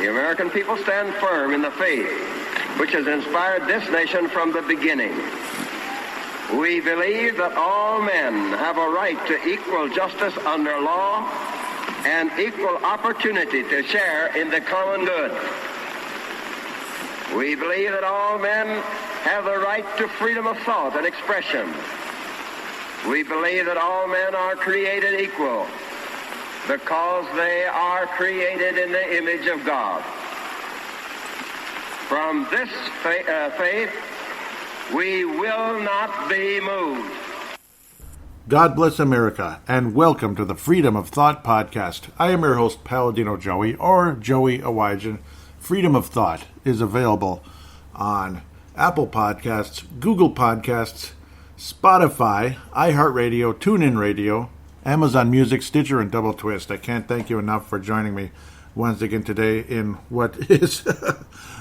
the American people stand firm in the faith which has inspired this nation from the beginning. We believe that all men have a right to equal justice under law and equal opportunity to share in the common good. We believe that all men have the right to freedom of thought and expression. We believe that all men are created equal because they are created in the image of God. From this faith, we will not be moved. God bless America, and welcome to the Freedom of Thought podcast. I am your host, Paladino Joey, or Joey Awajan. Freedom of Thought is available on Apple Podcasts, Google Podcasts, Spotify, iHeartRadio, TuneIn Radio, Amazon Music, Stitcher, and Double Twist. I can't thank you enough for joining me once again today in what is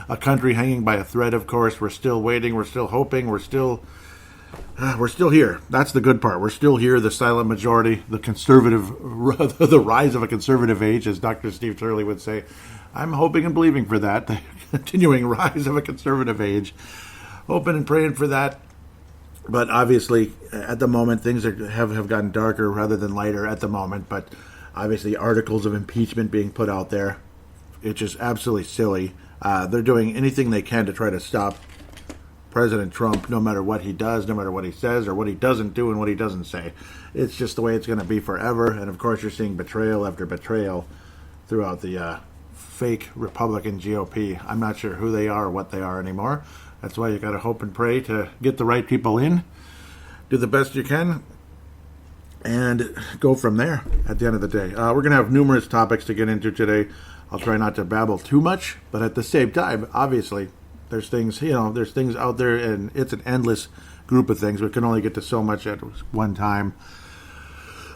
a country hanging by a thread, of course. We're still waiting, we're still hoping, we're still here. That's the good part. We're still here, the silent majority, the rise of a conservative age, as Dr. Steve Turley would say. I'm hoping and believing for that, the continuing rise of a conservative age. Hoping and praying for that. But obviously, at the moment, things have gotten darker rather than lighter at the moment. But obviously, articles of impeachment being put out there, it's just absolutely silly. They're doing anything they can to try to stop President Trump, no matter what he does, no matter what he says, or what he doesn't do and what he doesn't say. It's just the way it's going to be forever. And of course, you're seeing betrayal after betrayal throughout the fake Republican GOP. I'm not sure who they are or what they are anymore. That's why you got to hope and pray to get the right people in, do the best you can, and go from there at the end of the day. We're going to have numerous topics to get into today. I'll try not to babble too much, but at the same time, obviously, there's things out there, and it's an endless group of things. We can only get to so much at one time.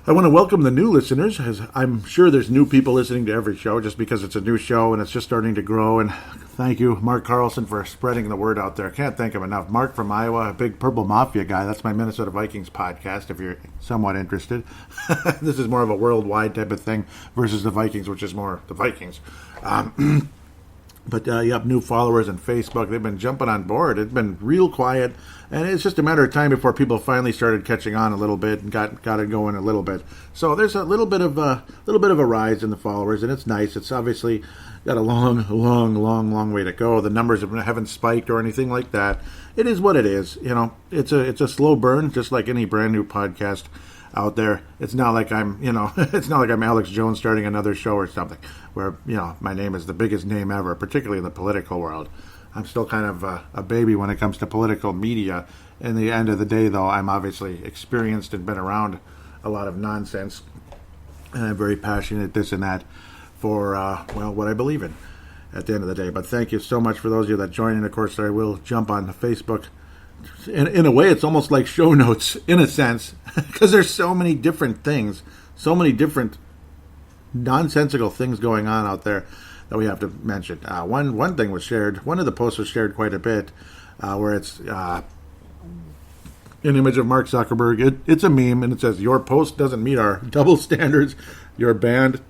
I want to welcome the new listeners, as I'm sure there's new people listening to every show just because it's a new show and it's just starting to grow. And thank you, Mark Carlson, for spreading the word out there. I can't thank him enough. Mark from Iowa, a big Purple Mafia guy. That's my Minnesota Vikings podcast, if you're somewhat interested. This is more of a worldwide type of thing versus the Vikings, which is more the Vikings. But you have new followers on Facebook. They've been jumping on board. It's been real quiet, and it's just a matter of time before people finally started catching on a little bit and got it going a little bit. So there's a little bit of a rise in the followers, and it's nice. It's obviously got a long way to go. The numbers haven't spiked or anything like that. It is what it is. You know, it's a slow burn, just like any brand new podcast out there. It's not like I'm Alex Jones starting another show or something where, my name is the biggest name ever, particularly in the political world. I'm still kind of a baby when it comes to political media. In the end of the day, though, I'm obviously experienced and been around a lot of nonsense, and I'm very passionate, this and that, for, what I believe in at the end of the day. But thank you so much for those of you that join in. Of course, I will jump on Facebook. In a way, it's almost like show notes, in a sense, because there's so many different things, so many different nonsensical things going on out there that we have to mention. One thing was shared, one of the posts was shared quite a bit, where it's an image of Mark Zuckerberg. It's a meme, and it says, "Your post doesn't meet our double standards. You're banned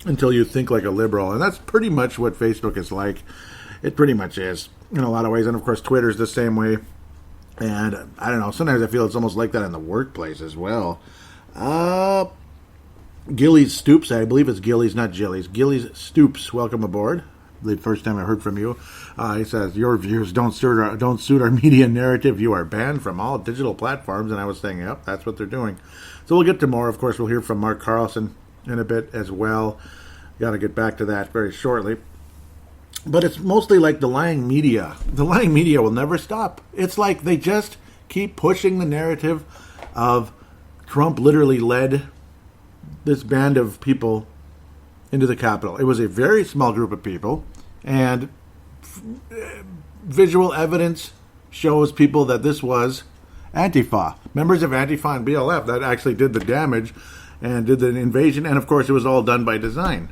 until you think like a liberal." And that's pretty much what Facebook is like. It pretty much is, in a lot of ways. And of course, Twitter's the same way. And I don't know, sometimes I feel it's almost like that in the workplace as well. Gillies Stoops, I believe it's Gillies, not Jillies. Gillies Stoops, welcome aboard. The first time I heard from you. He says, "Your views don't suit our media narrative. You are banned from all digital platforms." And I was saying, yep, that's what they're doing. So we'll get to more. Of course, we'll hear from Mark Carlson in a bit as well. Got to get back to that very shortly. But it's mostly like the lying media. The lying media will never stop. It's like they just keep pushing the narrative of Trump literally led this band of people into the Capitol. It was a very small group of people, and visual evidence shows people that this was Antifa. Members of Antifa and BLF that actually did the damage and did the invasion, and of course it was all done by design.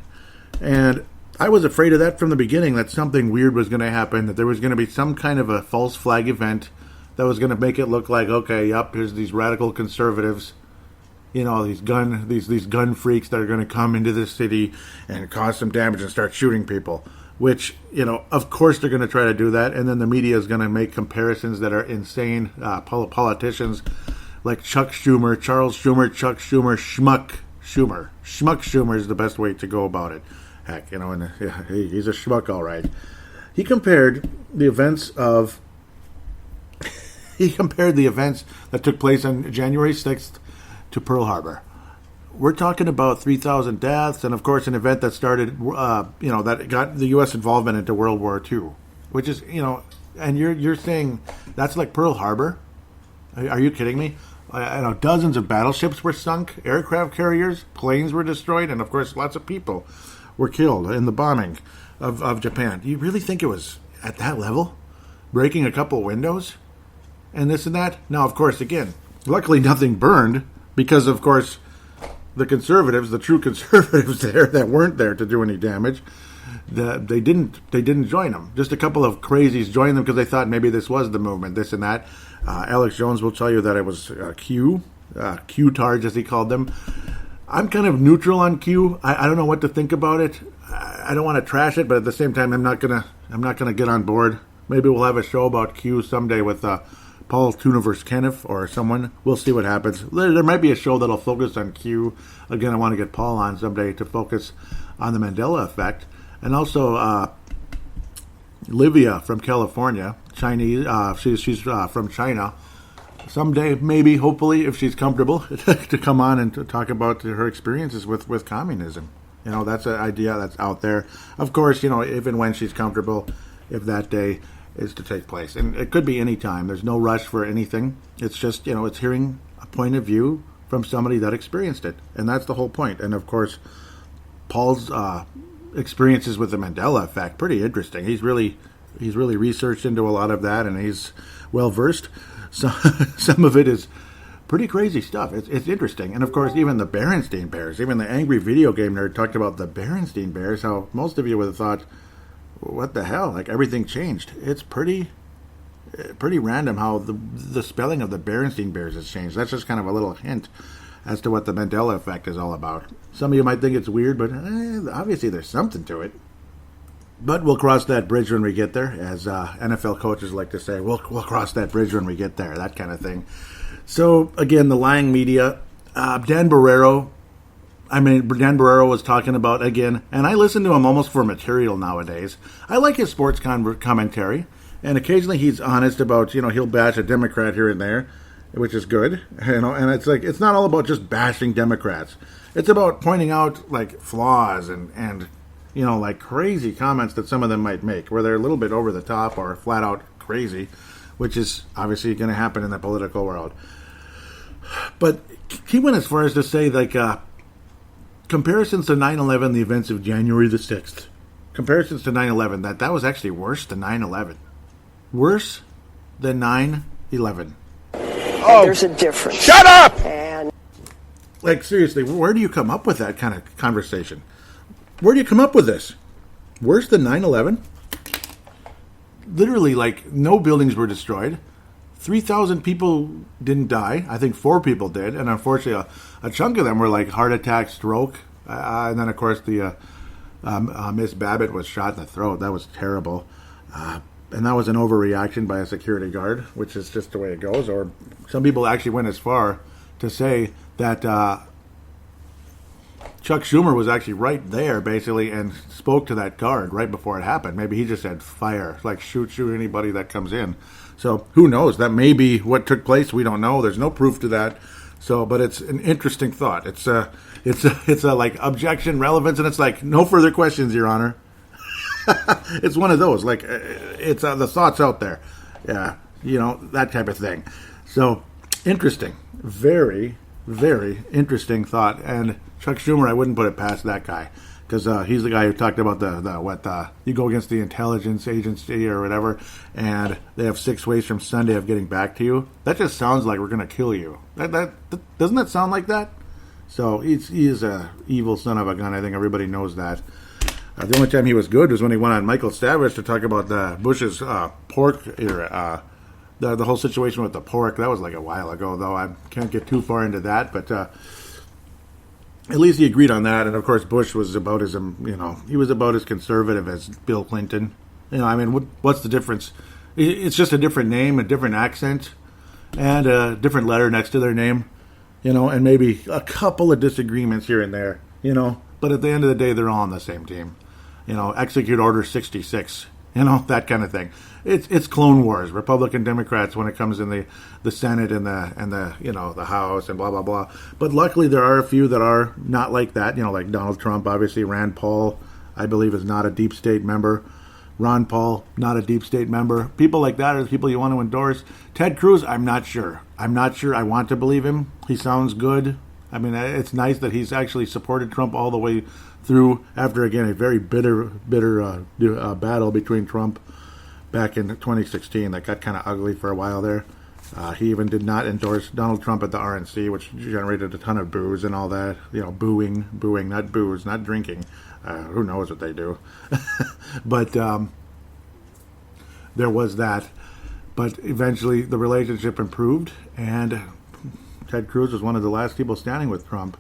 And I was afraid of that from the beginning, that something weird was going to happen, that there was going to be some kind of a false flag event that was going to make it look like, okay, yep, here's these radical conservatives, these gun freaks that are going to come into this city and cause some damage and start shooting people. which, of course they're going to try to do that. And then the media is going to make comparisons that are insane. Politicians like Chuck Schumer, Charles Schumer, Chuck Schumer, Schmuck Schumer. Schmuck Schumer is the best way to go about it. Heck, and he's a schmuck, all right. He compared the events that took place on January 6th to Pearl Harbor. We're talking about 3,000 deaths, and of course an event that started, that got the U.S. involvement into World War II, which is, and you're saying that's like Pearl Harbor? Are you kidding me? I know dozens of battleships were sunk, aircraft carriers, planes were destroyed, and of course lots of people were killed in the bombing of Japan. Do you really think it was at that level? Breaking a couple windows? And this and that? Now, of course, again, luckily nothing burned because, of course, the conservatives, the true conservatives there that weren't there to do any damage, they didn't join them. Just a couple of crazies joined them because they thought maybe this was the movement, this and that. Alex Jones will tell you that it was Q-tards, as he called them. I'm kind of neutral on Q. I don't know what to think about it. I don't want to trash it, but at the same time, I'm not gonna get on board. Maybe we'll have a show about Q someday with Paul Tuniverse Kenneth or someone. We'll see what happens. There might be a show that'll focus on Q. Again, I want to get Paul on someday to focus on the Mandela effect. And also Livia from California, Chinese. She's from China. Someday, maybe, hopefully, if she's comfortable, to come on and to talk about her experiences with communism. That's an idea that's out there. Of course, if and when she's comfortable, if that day is to take place. And it could be any time. There's no rush for anything. It's just, it's hearing a point of view from somebody that experienced it. And that's the whole point. And, of course, Paul's experiences with the Mandela effect, pretty interesting. He's really researched into a lot of that, and he's well-versed. So, some of it is pretty crazy stuff. It's interesting. And, of course, even the Berenstain Bears, even the angry video game nerd talked about the Berenstain Bears, how most of you would have thought, what the hell? Like, everything changed. It's pretty random how the spelling of the Berenstain Bears has changed. That's just kind of a little hint as to what the Mandela effect is all about. Some of you might think it's weird, but obviously there's something to it. But we'll cross that bridge when we get there, as NFL coaches like to say. We'll cross that bridge when we get there, that kind of thing. So, again, the lying media. Dan Barreiro was talking about, again, and I listen to him almost for material nowadays. I like his sports commentary, and occasionally he's honest about, he'll bash a Democrat here and there, which is good. And it's like, it's not all about just bashing Democrats. It's about pointing out, like, flaws and like crazy comments that some of them might make, where they're a little bit over the top or flat out crazy, which is obviously going to happen in the political world. But he went as far as to say, like, comparisons to 9/11, the events of January the 6th. Comparisons to 9/11, that was actually worse than 9/11. Worse than 9/11. Oh, there's a difference. Shut up! And like, seriously, where do you come up with that kind of conversation? Where do you come up with this? Worse than 9/11? Literally, like, no buildings were destroyed. 3,000 people didn't die. I think 4 people did. And unfortunately, a chunk of them were like heart attack, stroke. And then, of course, the Miss Babbitt was shot in the throat. That was terrible. And that was an overreaction by a security guard, which is just the way it goes. Or some people actually went as far to say that Chuck Schumer was actually right there, basically, and spoke to that guard right before it happened. Maybe he just said, fire, like shoot anybody that comes in. So who knows? That may be what took place. We don't know. There's no proof to that. So, but it's an interesting thought. It's a like objection, relevance, and it's like no further questions, Your Honor. It's one of those. Like it's the thought's out there. Yeah, that type of thing. So interesting, very, very interesting thought. And Chuck Schumer, I wouldn't put it past that guy. Because he's the guy who talked about you go against the intelligence agency or whatever, and they have 6 ways from Sunday of getting back to you. That just sounds like we're going to kill you. That doesn't that sound like that? So he is a evil son of a gun. I think everybody knows that. The only time he was good was when he went on Michael Savage to talk about the Bush's pork era. The whole situation with the pork, that was like a while ago, though. I can't get too far into that, but at least he agreed on that. And of course, Bush was about as, he was about as conservative as Bill Clinton. I mean, what's the difference? It's just a different name, a different accent, and a different letter next to their name, and maybe a couple of disagreements here and there, But at the end of the day, they're all on the same team. Execute Order 66, that kind of thing. It's Clone Wars, Republican Democrats when it comes in the Senate and the House and blah blah blah. But luckily, there are a few that are not like that. Like Donald Trump, obviously. Rand Paul, I believe, is not a deep state member. Ron Paul, not a deep state member. People like that are the people you want to endorse. Ted Cruz, I'm not sure. I want to believe him. He sounds good. I mean, it's nice that he's actually supported Trump all the way through after, again, a very bitter battle between Trump back in 2016 that got kind of ugly for a while there. He even did not endorse Donald Trump at the RNC, which generated a ton of boos and all that. Booing, not booze, not drinking. Who knows what they do. But there was that. But eventually the relationship improved, and Ted Cruz was one of the last people standing with Trump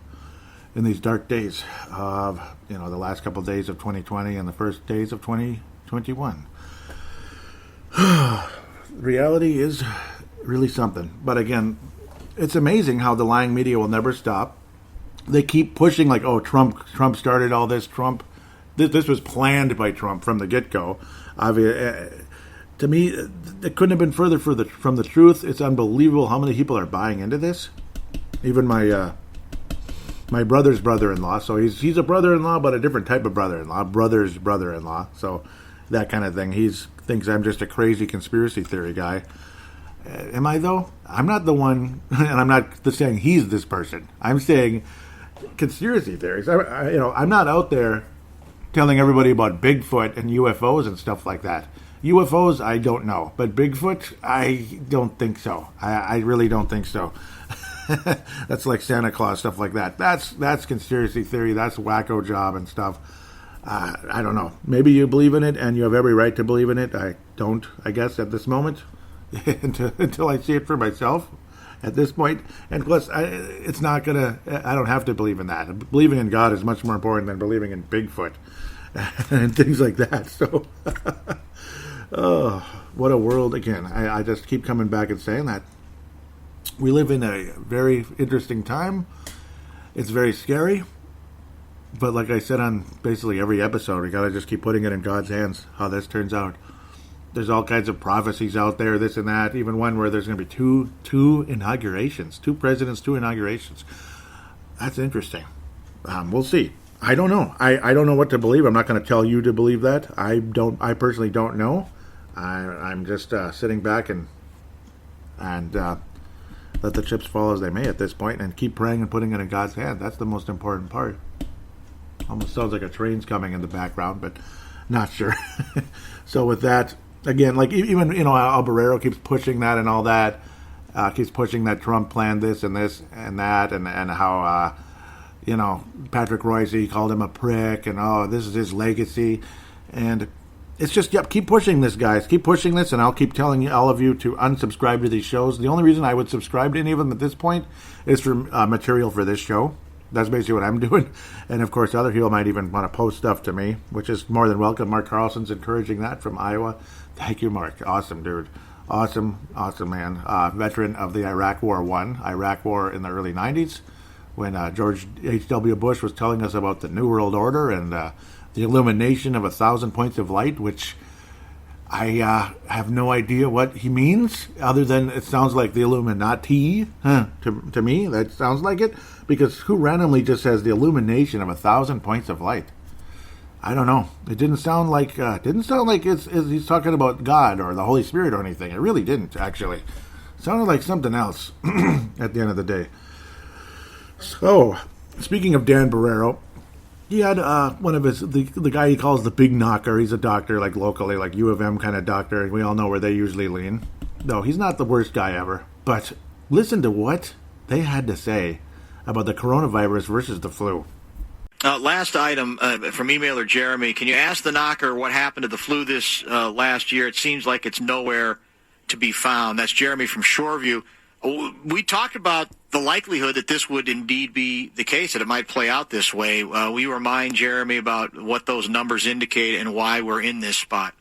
in these dark days of, the last couple of days of 2020 and the first days of 2021. Reality is really something. But again, it's amazing how the lying media will never stop. They keep pushing like, oh, Trump started all this. This was planned by Trump from the get-go. To me, it couldn't have been further from the truth. It's unbelievable how many people are buying into this. Even my brother's brother-in-law. So he's a brother-in-law, but a different type of brother-in-law. Brother's brother-in-law. So that kind of thing. He thinks I'm just a crazy conspiracy theory guy. Am I, though? I'm not the one, and I'm not saying he's this person. I'm saying conspiracy theories. I'm not out there telling everybody about Bigfoot and UFOs and stuff like that. UFOs, I don't know. But Bigfoot, I don't think so. I really don't think so. That's like Santa Claus, stuff like that. That's conspiracy theory. That's wacko job and stuff. I don't know. Maybe you believe in it, and you have every right to believe in it. I don't, I guess, at this moment. until I see it for myself at this point. And plus, it's not going to, I don't have to believe in that. Believing in God is much more important than believing in Bigfoot and things like that. So, oh, what a world. Again, I just keep coming back and saying that. We live in a very interesting time. It's very scary. But like I said on basically every episode, we got to just keep putting it in God's hands, how this turns out. There's all kinds of prophecies out there, this and that. Even one where there's going to be two inaugurations, 2 presidents, 2 inaugurations. That's interesting. We'll see. I don't know. I don't know what to believe. I'm not going to tell you to believe that. I personally don't know. I'm just sitting back and let the chips fall as they may at this point, and keep praying and putting it in God's hand. That's the most important part. Almost sounds like a train's coming in the background, but not sure. So with that. Again, like even Al Barreiro keeps pushing that and all that, keeps pushing that Trump planned this and that, and how Patrick Royce, he called him a prick, and this is his legacy, and it's just keep pushing this, guys, keep pushing this, and I'll keep telling all of you to unsubscribe to these shows. The only reason I would subscribe to any of them at this point is for material for this show. That's basically what I'm doing. And, of course, other people might even want to post stuff to me, which is more than welcome. Mark Carlson's encouraging that from Iowa. Thank you, Mark. Awesome, dude. Awesome man. Veteran of the Iraq War in the early 90s, when George H.W. Bush was telling us about the New World Order and the illumination of 1,000 points of light, which I have no idea what he means, other than it sounds like the Illuminati. To me, that sounds like it. Because who randomly just says the illumination of 1,000 points of light? I don't know. It didn't sound like he's talking about God or the Holy Spirit or anything. It really didn't, actually. It sounded like something else at the end of the day. So, speaking of Dan Barreiro, he had one of the guy he calls the big knocker. He's a doctor, like locally, like U of M kind of doctor. And we all know where they usually lean. No, he's not the worst guy ever. But listen to what they had to say about the coronavirus versus the flu. Last item from emailer Jeremy. Can you ask the knocker what happened to the flu this last year? It seems like it's nowhere to be found. That's Jeremy from Shoreview. We talked about the likelihood that this would indeed be the case, that it might play out this way. Will you remind Jeremy about what those numbers indicate and why we're in this spot?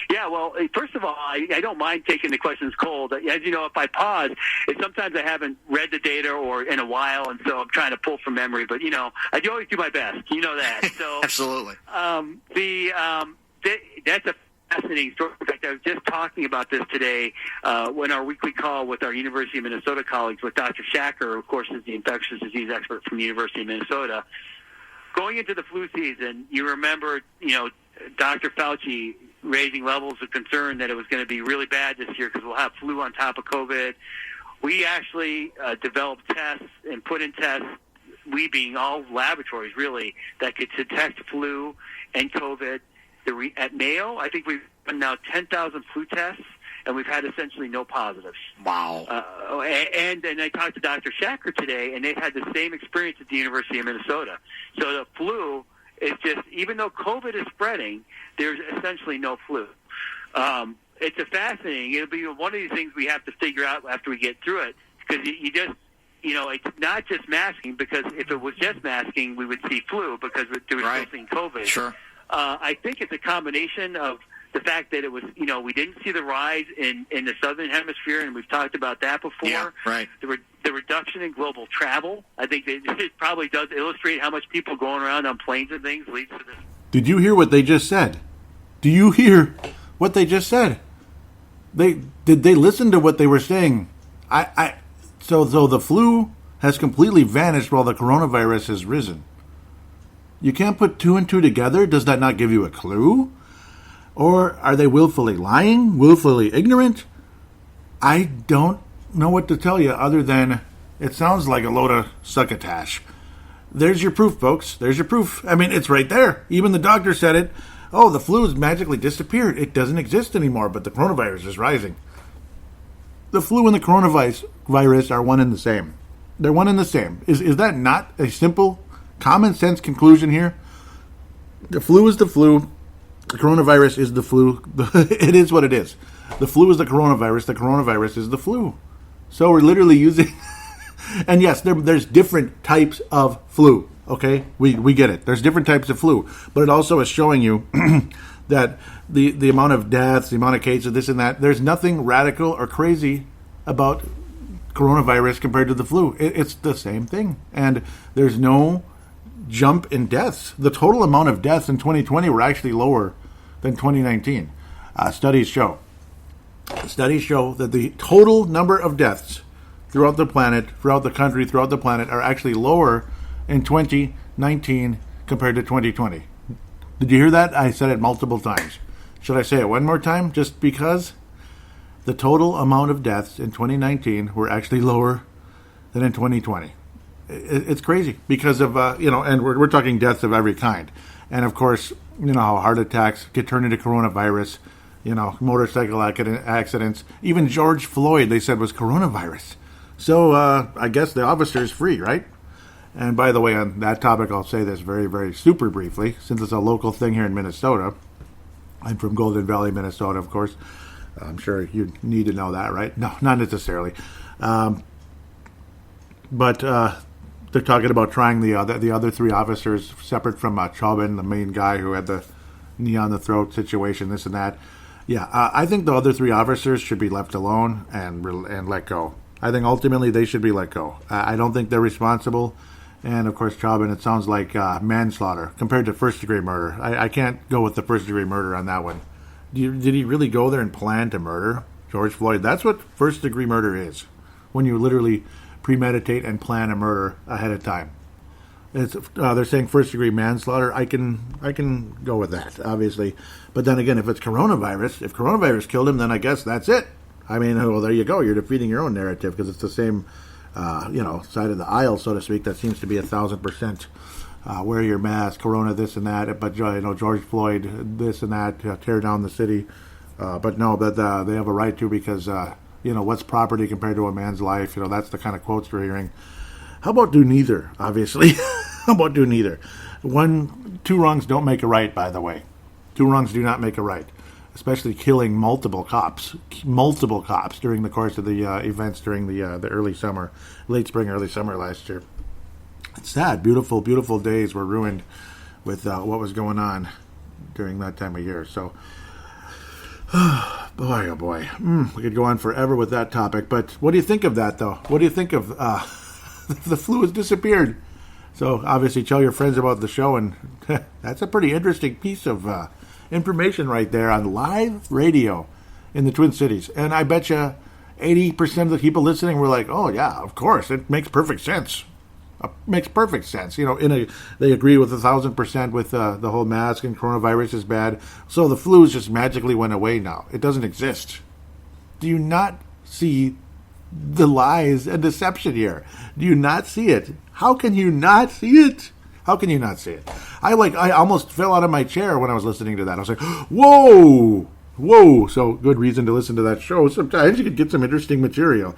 Yeah, well, first of all, I don't mind taking the questions cold. As you know, if I pause, it's sometimes I haven't read the data or in a while, and so I'm trying to pull from memory. But, I do always do my best. You know that. So Absolutely. That's a fascinating story. In fact, I was just talking about this today when our weekly call with our University of Minnesota colleagues with Dr. Shacker, of course, is the infectious disease expert from the University of Minnesota. Going into the flu season, you remember, Dr. Fauci raising levels of concern that it was going to be really bad this year because we'll have flu on top of COVID. We actually developed tests and put in tests, we being all laboratories really, that could detect flu and COVID. At Mayo, I think we've done now 10,000 flu tests, and we've had essentially no positives. Wow. And I talked to Dr. Shacker today, and they've had the same experience at the University of Minnesota. So the flu is just, even though COVID is spreading, there's essentially no flu. It's a fascinating. It'll be one of these things we have to figure out after we get through it, because you just, it's not just masking, because if it was just masking, we would see flu because we're still seeing COVID. Sure. I think it's a combination of the fact that it was, we didn't see the rise in the southern hemisphere, and we've talked about that before. Yeah, right. The reduction in global travel, I think that it probably does illustrate how much people going around on planes and things leads to this. Did you hear what they just said? Do you hear what they just said? Did they listen to what they were saying? So the flu has completely vanished while the coronavirus has risen. You can't put two and two together? Does that not give you a clue? Or are they willfully lying? Willfully ignorant? I don't know what to tell you other than it sounds like a load of succotash. There's your proof, folks. There's your proof. I mean, it's right there. Even the doctor said it. Oh, the flu has magically disappeared. It doesn't exist anymore, but the coronavirus is rising. The flu and the coronavirus are one and the same. They're one and the same. Is that not a simple common sense conclusion here? The flu is the flu. The coronavirus is the flu. It is what it is. The flu is the coronavirus is the flu. So we're literally using... And yes, there's different types of flu, okay? We get it. There's different types of flu. But it also is showing you that the amount of deaths, the amount of cases, this and that, there's nothing radical or crazy about coronavirus compared to the flu. It's the same thing. And there's no jump in deaths. The total amount of deaths in 2020 were actually lower than 2019. Studies show that the total number of deaths throughout the planet, throughout the country, throughout the planet are actually lower in 2019 compared to 2020. Did you hear that? I said it multiple times. Should I say it one more time? Just because the total amount of deaths in 2019 were actually lower than in 2020. It's crazy because of, and we're talking deaths of every kind. And of course, how heart attacks get turned into coronavirus, motorcycle accidents. Even George Floyd, they said, was coronavirus. So I guess the officer is free, right? And by the way, on that topic, I'll say this very, very super briefly, since it's a local thing here in Minnesota. I'm from Golden Valley, Minnesota, of course. I'm sure you need to know that, right? No, not necessarily. But they're talking about trying the other three officers separate from Chauvin, the main guy who had the knee on the throat situation, this and that. Yeah, I think the other three officers should be left alone and let go. I think ultimately they should be let go. I don't think they're responsible. And of course, Chauvin, it sounds like manslaughter compared to first-degree murder. I can't go with the first-degree murder on that one. Did he really go there and plan to murder George Floyd? That's what first-degree murder is, when you literally premeditate and plan a murder ahead of time. They're saying first-degree manslaughter. I can go with that, obviously. But then again, if it's coronavirus, if coronavirus killed him, then I guess that's it. I mean, well, there you go. You're defeating your own narrative because it's the same, side of the aisle, so to speak. That seems to be 1,000%. Wear your mask, corona, this and that. But George Floyd, this and that, tear down the city. But no, that they have a right to because what's property compared to a man's life? That's the kind of quotes we're hearing. How about do neither? Obviously, how about do neither? Two wrongs don't make a right. By the way, two wrongs do not make a right. especially killing multiple cops during the course of the events during the early summer, late spring, early summer last year. It's sad. Beautiful, beautiful days were ruined with what was going on during that time of year. So, boy, oh boy, we could go on forever with that topic. But what do you think of that, though? What do you think of the flu has disappeared? So, obviously, tell your friends about the show, and that's a pretty interesting piece of information right there on live radio in the Twin Cities. And I bet you 80% of the people listening were like, oh, yeah, of course, it makes perfect sense. Makes perfect sense. You know, they agree with 1,000% with the whole mask and coronavirus is bad. So the flu just magically went away now. It doesn't exist. Do you not see the lies and deception here? Do you not see it? How can you not see it? How can you not see it? I almost fell out of my chair when I was listening to that. I was like, whoa. So good reason to listen to that show. Sometimes you could get some interesting material.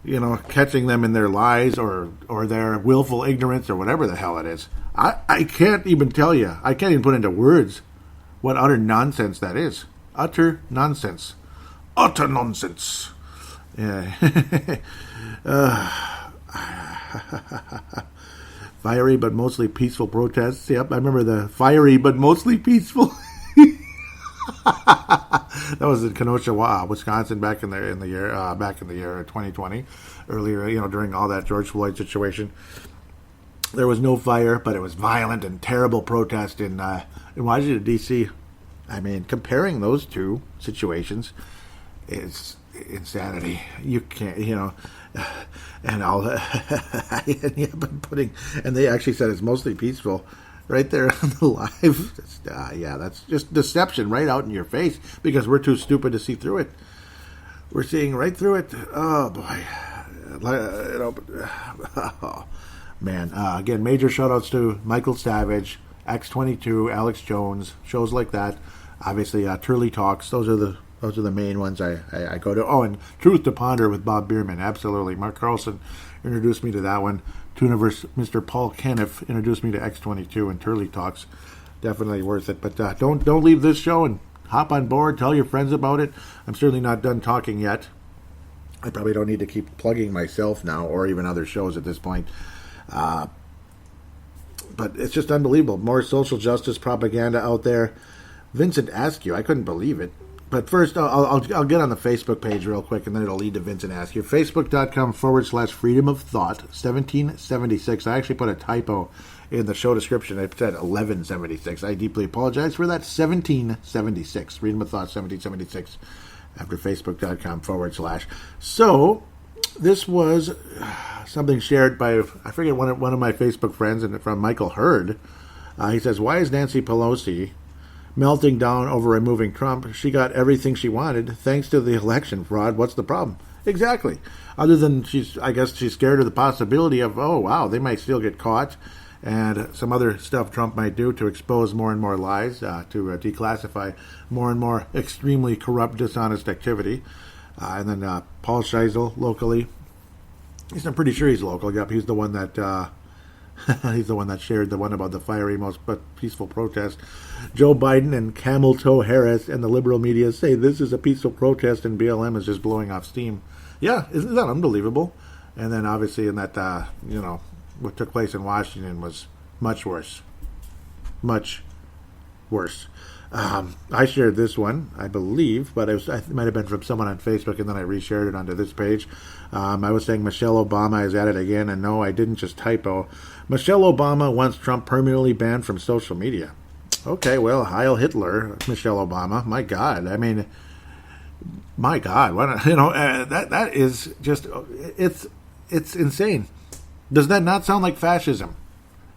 You know, catching them in their lies or their willful ignorance or whatever the hell it is. I can't even tell you. I can't even put into words what utter nonsense that is. Utter nonsense. Utter nonsense. Yeah. Fiery but mostly peaceful protests. Yep, I remember the fiery but mostly peaceful. That was in Kenosha, Wisconsin, back in the year 2020. Earlier, you know, during all that George Floyd situation, there was no fire, but it was violent and terrible protest in Washington D.C. I mean, comparing those two situations is insanity. You can't, you know, and all that. And they actually said it's mostly peaceful. Right there on the live. That's just deception right out in your face because we're too stupid to see through it. We're seeing right through it. Oh, boy. Oh, man. Again, major shout-outs to Michael Savage, X22, Alex Jones, shows like that. Obviously, Turley Talks. Those are the main ones I go to. Oh, and Truth to Ponder with Bob Bierman. Absolutely. Mark Carlson introduced me to that one. Tuniverse Mr. Paul Keniff introduced me to X22 and Turley Talks. Definitely worth it. But don't leave this show and hop on board. Tell your friends about it. I'm certainly not done talking yet. I probably don't need to keep plugging myself now or even other shows at this point. But it's just unbelievable. More social justice propaganda out there. Vincent Askew, I couldn't believe it. But first, I'll get on the Facebook page real quick, and then it'll lead to Vincent Askew. Facebook.com/freedom of thought 1776. I actually put a typo in the show description. I said 1176. I deeply apologize for that. 1776. Freedom of thought 1776. After Facebook.com/. So, this was something shared by, I forget, one of my Facebook friends, and from Michael Hurd. He says, why is Nancy Pelosi melting down over removing Trump? She got everything she wanted thanks to the election fraud. What's the problem? Exactly. Other than I guess she's scared of the possibility of, oh, wow, they might still get caught, and some other stuff Trump might do to expose more and more lies, to declassify more and more extremely corrupt, dishonest activity. And then Paul Scheisel, locally. I'm pretty sure he's local. Yep, he's the one that... he's the one that shared the one about the fiery, most peaceful protest. Joe Biden and Camel Toe Harris and the liberal media say this is a peaceful protest and BLM is just blowing off steam. Yeah, isn't that unbelievable? And then obviously in that, what took place in Washington was much worse. Much worse. I shared this one, I believe, but it might have been from someone on Facebook, and then I reshared it onto this page. I was saying Michelle Obama is at it again, and no, I didn't just typo. Michelle Obama wants Trump permanently banned from social media. Okay, well, Heil Hitler, Michelle Obama. My God, I mean, my God, that is just it's insane. Does that not sound like fascism?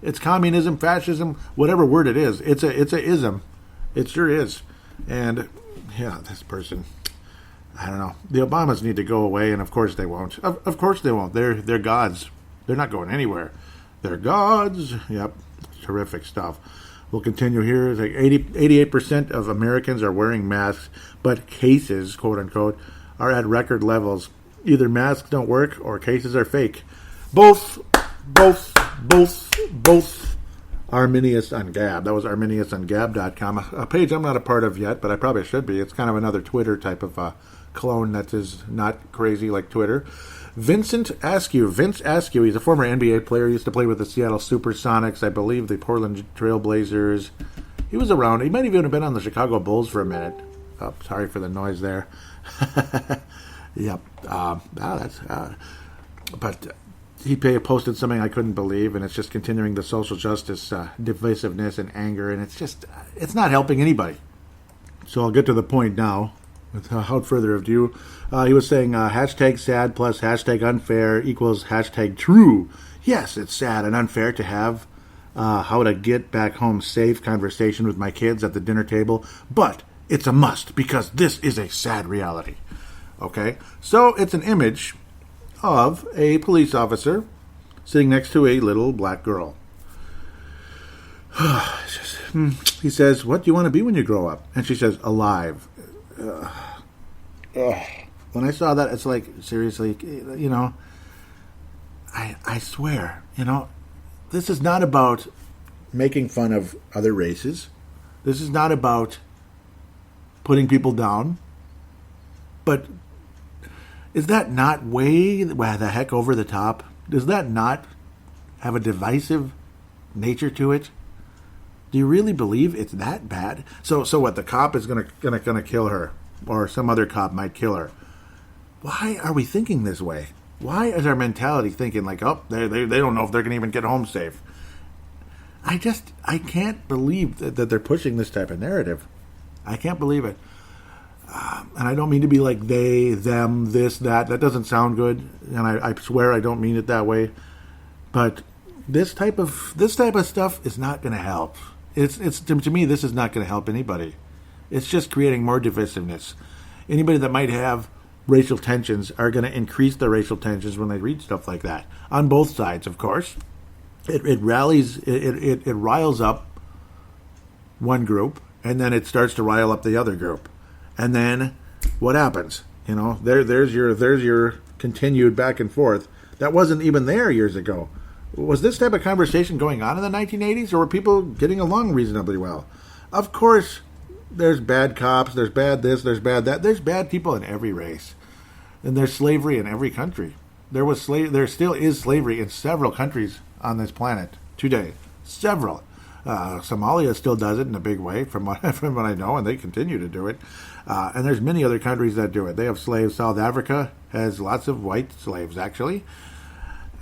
It's communism, fascism, whatever word it is. It's a ism. It sure is. And, yeah, this person, I don't know. The Obamas need to go away, and of course they won't. Of course they won't. They're gods. They're not going anywhere. They're gods. Yep. Terrific stuff. We'll continue here. It's like 88% of Americans are wearing masks, but cases, quote unquote, are at record levels. Either masks don't work or cases are fake. Both. Arminius on Gab. That was arminiusongab.com, a page I'm not a part of yet, but I probably should be. It's kind of another Twitter type of clone that is not crazy like Twitter. Vince Askew, he's a former NBA player. He used to play with the Seattle Supersonics, I believe the Portland Trailblazers. He was around. He might even have been on the Chicago Bulls for a minute. Oh, sorry for the noise there. Yep. But he posted something I couldn't believe, and it's just continuing the social justice divisiveness and anger, and it's not helping anybody. So I'll get to the point now. Without further ado, he was saying hashtag sad plus hashtag unfair equals hashtag true. Yes, it's sad and unfair to have how to get back home safe conversation with my kids at the dinner table, but it's a must because this is a sad reality. Okay, so it's an image of a police officer sitting next to a little black girl. He says, "What do you want to be when you grow up?" And she says, "Alive." When I saw that, it's like, seriously, I swear, this is not about making fun of other races. This is not about putting people down. But is that not way the heck over the top? Does that not have a divisive nature to it? Do you really believe it's that bad? So what? The cop is gonna kill her, or some other cop might kill her. Why are we thinking this way? Why is our mentality thinking like, oh, they don't know if they're gonna even get home safe? I can't believe that they're pushing this type of narrative. I can't believe it. And I don't mean to be like they, them, this, that. That doesn't sound good, and I swear I don't mean it that way. But this type of stuff is not going to help. It's to me, this is not going to help anybody. It's just creating more divisiveness. Anybody that might have racial tensions are going to increase the racial tensions when they read stuff like that. On both sides, of course. It rallies, it riles up one group, and then it starts to rile up the other group. And then what happens? There's your continued back and forth. That wasn't even there years ago. Was this type of conversation going on in the 1980s, or were people getting along reasonably well? Of course, there's bad cops, there's bad this, there's bad that. There's bad people in every race. And there's slavery in every country. There still is slavery in several countries on this planet today. Several. Somalia still does it in a big way, from what I know, and they continue to do it. And there's many other countries that do it. They have slaves. South Africa has lots of white slaves, actually.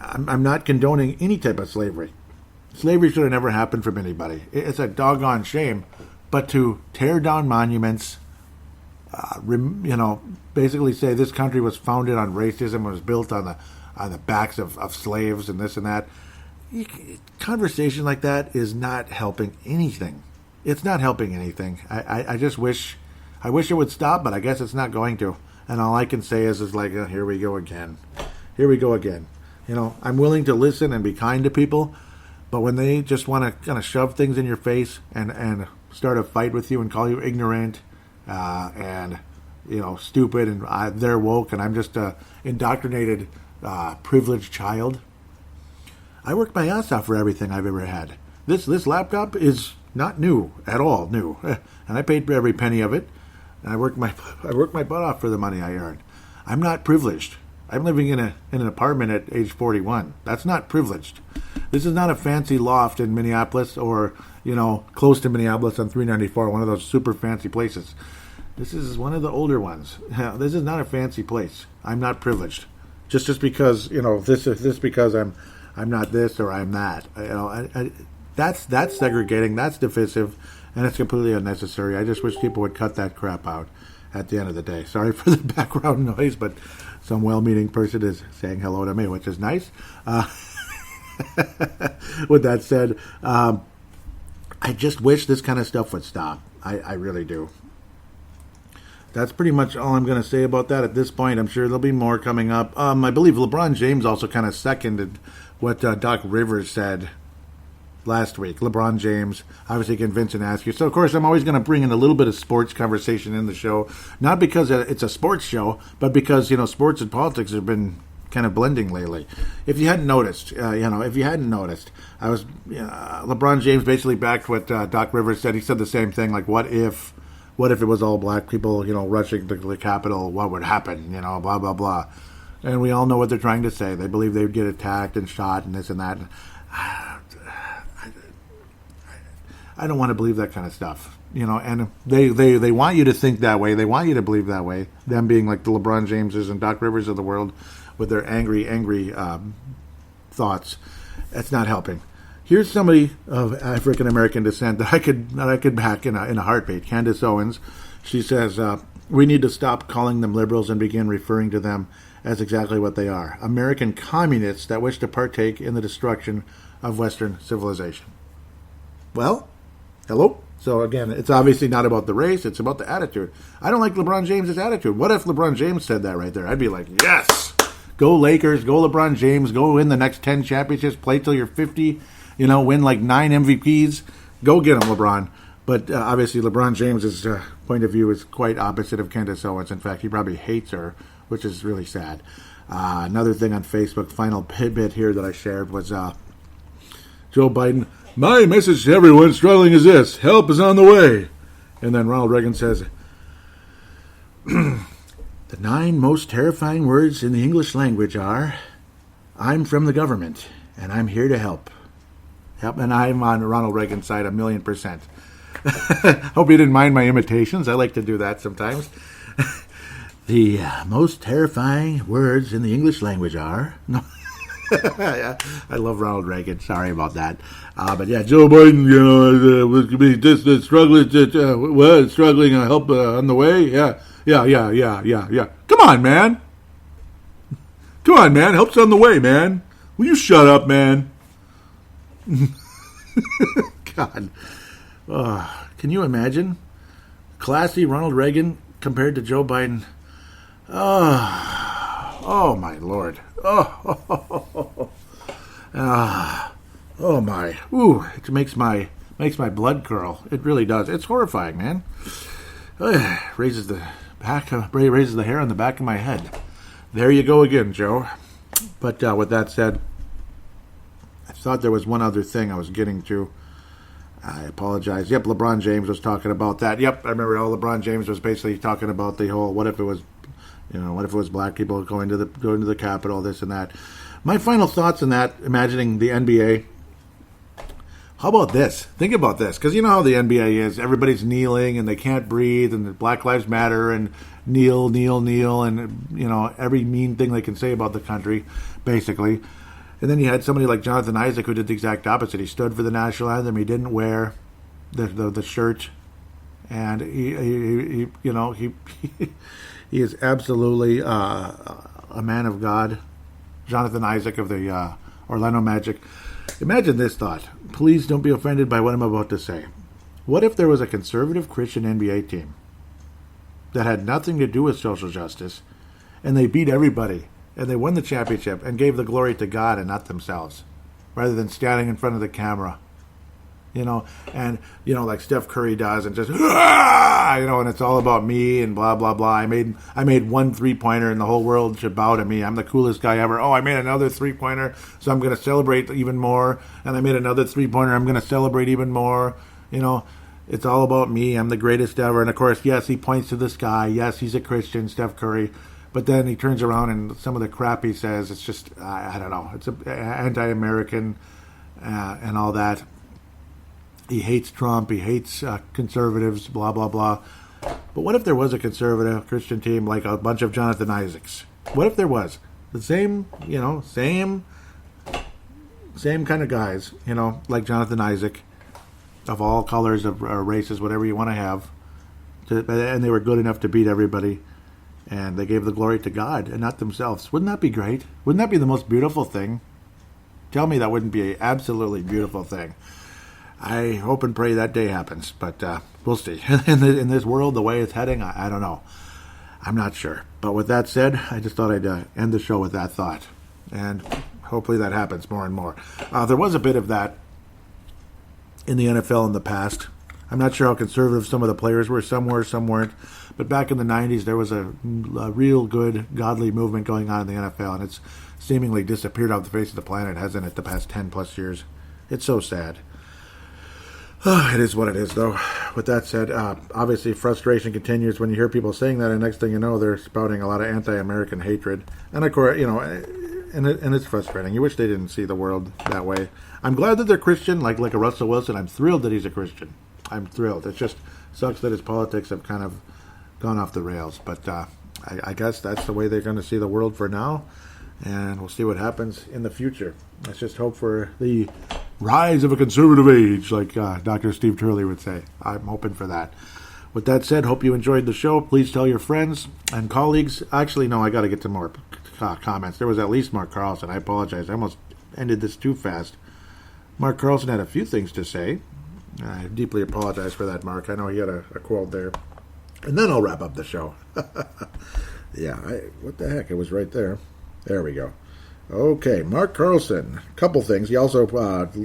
I'm not condoning any type of slavery. Slavery should have never happened from anybody. It's a doggone shame. But to tear down monuments, basically say this country was founded on racism, was built on the backs of slaves and this and that. Conversation like that is not helping anything. It's not helping anything. I just wish it would stop, but I guess it's not going to. And all I can say is like, here we go again. Here we go again. I'm willing to listen and be kind to people, but when they just want to kind of shove things in your face and start a fight with you and call you ignorant and stupid, and they're woke and I'm just a indoctrinated, privileged child. I worked my ass off for everything I've ever had. This laptop is not new at all, and I paid for every penny of it. And I worked my butt off for the money I earned. I'm not privileged. I'm living in an apartment at age 41. That's not privileged. This is not a fancy loft in Minneapolis or close to Minneapolis on 394, one of those super fancy places. This is one of the older ones. This is not a fancy place. I'm not privileged. Just because this because I'm not this or I'm that. That's segregating. That's divisive, and it's completely unnecessary. I just wish people would cut that crap out at the end of the day. Sorry for the background noise, but some well-meaning person is saying hello to me, which is nice. With that said, I just wish this kind of stuff would stop. I really do. That's pretty much all I'm going to say about that at this point. I'm sure there'll be more coming up. I believe LeBron James also kind of seconded what Doc Rivers said last week. LeBron James, obviously convinced and ask you. So, of course, I'm always going to bring in a little bit of sports conversation in the show. Not because it's a sports show, but because, sports and politics have been kind of blending lately. If you hadn't noticed, I was LeBron James basically backed what Doc Rivers said. He said the same thing, like, what if it was all black people, rushing to the Capitol? What would happen? Blah, blah, blah. And we all know what they're trying to say. They believe they would get attacked and shot and this and that. I don't want to believe that kind of stuff, and they want you to think that way. They want you to believe that way. Them being like the LeBron Jameses and Doc Rivers of the world with their angry thoughts. That's not helping. Here's somebody of African American descent that I could back in a heartbeat. Candace Owens. She says, we need to stop calling them liberals and begin referring to them as exactly what they are: American communists that wish to partake in the destruction of Western civilization. Well, hello? So again, it's obviously not about the race, it's about the attitude. I don't like LeBron James' attitude. What if LeBron James said that right there? I'd be like, yes! Go Lakers, go LeBron James, go win the next 10 championships, play till you're 50, win like 9 MVPs. Go get him, LeBron. But obviously LeBron James' point of view is quite opposite of Candace Owens. In fact, he probably hates her, which is really sad. Another thing on Facebook, final bit here that I shared was Joe Biden. My message to everyone struggling is this: help is on the way. And then Ronald Reagan says, the 9 most terrifying words in the English language are, I'm from the government, and I'm here to help. And I'm on Ronald Reagan's side 1,000,000%. Hope you didn't mind my imitations. I like to do that sometimes. The most terrifying words in the English language are... No. I love Ronald Reagan. Sorry about that. But yeah, Joe Biden, would be struggling, help on the way. Yeah. Come on, man. Help's on the way, man. Will you shut up, man? God. Can you imagine? Classy Ronald Reagan compared to Joe Biden. Oh my Lord. Oh my. Ooh, it makes my blood curl. It really does. It's horrifying, man. Raises the hair on the back of my head. There you go again, Joe. But with that said, I thought there was one other thing I was getting to. I apologize. Yep, LeBron James was talking about that. Yep, I remember LeBron James was basically talking about the whole what if it was black people going to the Capitol, this and that. My final thoughts on that, imagining the NBA. How about this? Think about this, because you know how the NBA is. Everybody's kneeling and they can't breathe, and the Black Lives Matter and kneel, and every mean thing they can say about the country, basically. And then you had somebody like Jonathan Isaac who did the exact opposite. He stood for the national anthem. He didn't wear the shirt, and he is absolutely a man of God. Jonathan Isaac of the Orlando Magic. Imagine this thought. Please don't be offended by what I'm about to say. What if there was a conservative Christian NBA team that had nothing to do with social justice, and they beat everybody, and they won the championship and gave the glory to God and not themselves, rather than standing in front of the camera, like Steph Curry does, and just, and it's all about me and blah, blah, blah. I made one 3-pointer and the whole world should bow to me. I'm the coolest guy ever. Oh, I made another 3-pointer, so I'm going to celebrate even more. And I made another 3-pointer, I'm going to celebrate even more. It's all about me. I'm the greatest ever. And of course, yes, he points to the sky. Yes, he's a Christian, Steph Curry. But then he turns around and some of the crap he says, it's just, I don't know. It's anti-American and all that. He hates Trump. He hates conservatives, blah, blah, blah. But what if there was a conservative Christian team like a bunch of Jonathan Isaacs? What if there was? The same kind of guys, like Jonathan Isaac, of all colors, of races, whatever you want to have. And they were good enough to beat everybody. And they gave the glory to God and not themselves. Wouldn't that be great? Wouldn't that be the most beautiful thing? Tell me that wouldn't be an absolutely beautiful thing. I hope and pray that day happens, but we'll see. In this world, the way it's heading, I don't know. I'm not sure. But with that said, I just thought I'd end the show with that thought. And hopefully that happens more and more. There was a bit of that in the NFL in the past. I'm not sure how conservative some of the players were. Some were, some weren't. But back in the 90s, there was a real good, godly movement going on in the NFL, and it's seemingly disappeared off the face of the planet, hasn't it, the past 10-plus years? It's so sad. It is what it is, though. With that said, obviously frustration continues when you hear people saying that, and next thing you know, they're spouting a lot of anti-American hatred. And of course, and it's frustrating. You wish they didn't see the world that way. I'm glad that they're Christian, like a Russell Wilson. I'm thrilled that he's a Christian. I'm thrilled. It just sucks that his politics have kind of gone off the rails. But I guess that's the way they're going to see the world for now. And we'll see what happens in the future. Let's just hope for the rise of a conservative age, like Dr. Steve Turley would say. I'm hoping for that. With that said, hope you enjoyed the show. Please tell your friends and colleagues. Actually, no, I got to get to more comments. There was at least Mark Carlson. I apologize. I almost ended this too fast. Mark Carlson had a few things to say. I deeply apologize for that, Mark. I know he had a quote there. And then I'll wrap up the show. Yeah, what the heck? It was right there. There we go. Okay, Mark Carlson. Couple things. He also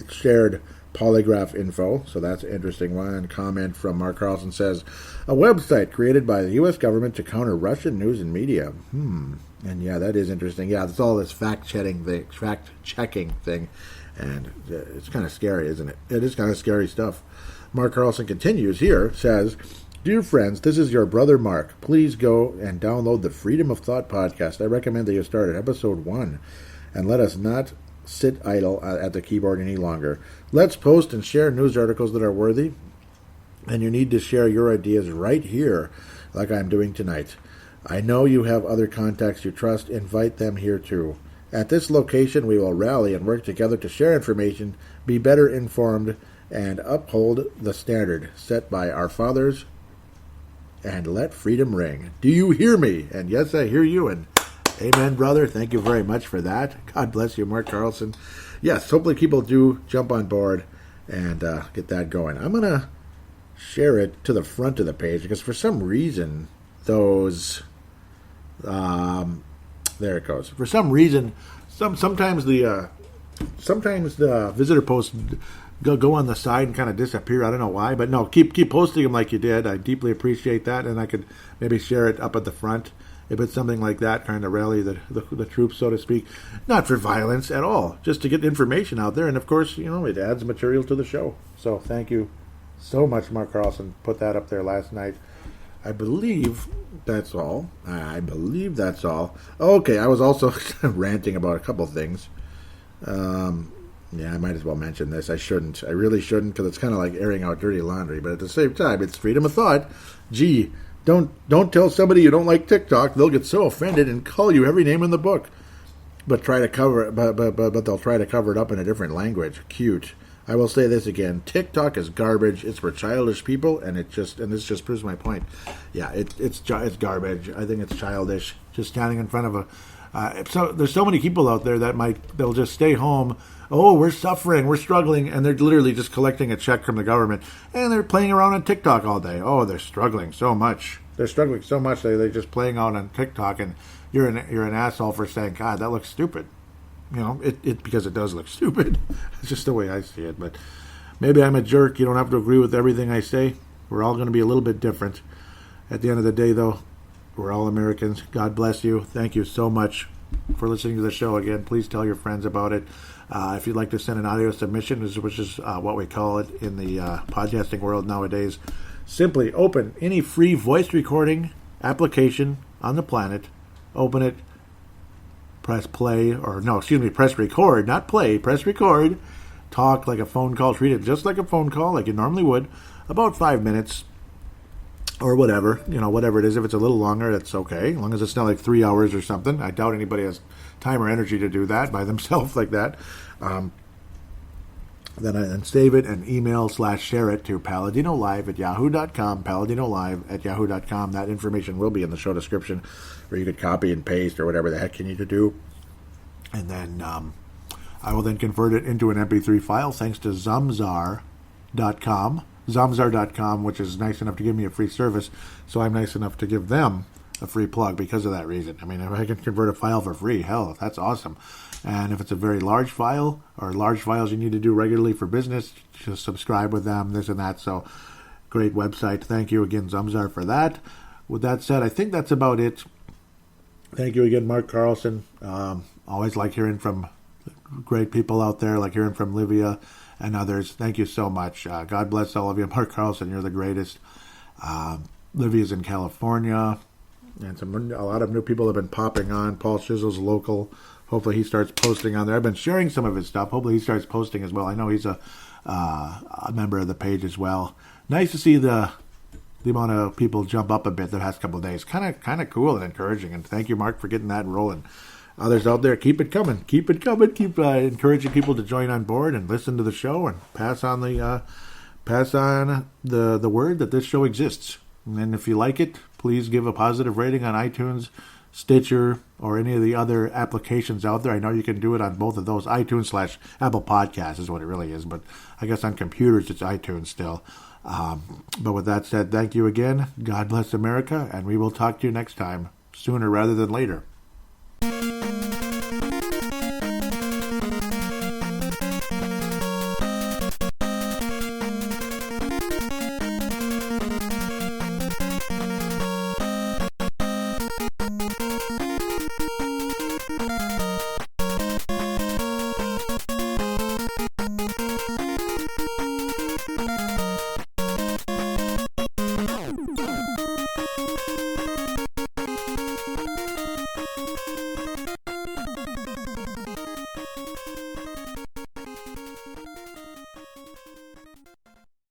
shared polygraph info, so that's an interesting one. And comment from Mark Carlson says, a website created by the U.S. government to counter Russian news and media. And yeah, that is interesting. Yeah, it's all this fact-checking thing. And it's kind of scary, isn't it? It is kind of scary stuff. Mark Carlson continues here, says, dear friends, this is your brother Mark. Please go and download the Freedom of Thought podcast. I recommend that you start at episode 1 and let us not sit idle at the keyboard any longer. Let's post and share news articles that are worthy, and you need to share your ideas right here like I'm doing tonight. I know you have other contacts you trust. Invite them here too. At this location, we will rally and work together to share information, be better informed, and uphold the standard set by our fathers, and let freedom ring. Do you hear me? And yes, I hear you, and amen, brother. Thank you very much for that. God bless you, Mark Carlson. Yes, hopefully people do jump on board and get that going. I'm going to share it to the front of the page because for some reason those... there it goes. For some reason, sometimes the visitor posts go on the side and kind of disappear. I don't know why, but no, keep posting them like you did. I deeply appreciate that, and I could maybe share it up at the front if it's something like that, trying to rally the troops, so to speak. Not for violence at all, just to get information out there, and of course, it adds material to the show. So thank you so much, Mark Carlson. Put that up there last night. I believe that's all. Okay, I was also ranting about a couple things. Yeah, I might as well mention this. I shouldn't. I really shouldn't, because it's kind of like airing out dirty laundry. But at the same time, it's freedom of thought. Gee, don't tell somebody you don't like TikTok. They'll get so offended and call you every name in the book. But try to cover it. But they'll try to cover it up in a different language. Cute. I will say this again. TikTok is garbage. It's for childish people, and this just proves my point. Yeah, it's garbage. I think it's childish. Just standing in front of so there's so many people out there they'll just stay home. Oh, we're suffering, we're struggling, and they're literally just collecting a check from the government, and they're playing around on TikTok all day. Oh, they're struggling so much. They're just playing out on TikTok, and you're an asshole for saying, God, that looks stupid. Because it does look stupid. It's just the way I see it. But maybe I'm a jerk. You don't have to agree with everything I say. We're all going to be a little bit different. At the end of the day, though, we're all Americans. God bless you. Thank you so much for listening to the show again. Please tell your friends about it. If you'd like to send an audio submission, which is what we call it in the podcasting world nowadays, simply open any free voice recording application on the planet. Open it. Press record, not play, press record, talk like a phone call, treat it just like a phone call, like you normally would, about 5 minutes, or whatever it is. If it's a little longer, that's okay, as long as it's not like 3 hours or something. I doubt anybody has time or energy to do that by themselves like that. Then save it and email/share it to paladinolive@yahoo.com, paladinolive@yahoo.com. That information will be in the show description, where you could copy and paste or whatever the heck you need to do. And then I will then convert it into an MP3 file thanks to Zamzar.com, which is nice enough to give me a free service, so I'm nice enough to give them a free plug because of that reason. I mean, if I can convert a file for free, hell, that's awesome. And if it's a very large file, or large files you need to do regularly for business, just subscribe with them, this and that. So Great website. Thank you again, Zamzar, for that. With that said, I think that's about it. Thank you again, Mark Carlson. Always like hearing from great people out there, like hearing from Livia and others. Thank you so much. God bless all of you. Mark Carlson, you're the greatest. Livia's in California, and a lot of new people have been popping on. Paul Shizzle's local. Hopefully he starts posting on there. I've been sharing some of his stuff. Hopefully he starts posting as well. I know he's a member of the page as well. Nice to see the amount of people jump up a bit the past couple of days. Kind of cool and encouraging. And thank you, Mark, for getting that rolling. Others out there, keep it coming. Keep it coming. Keep encouraging people to join on board and listen to the show and pass on the word that this show exists. And if you like it, please give a positive rating on iTunes, Stitcher, or any of the other applications out there. I know you can do it on both of those. iTunes / Apple Podcasts is what it really is. But I guess on computers, it's iTunes still. But with that said, thank you again. God bless America. And we will talk to you next time, sooner rather than later.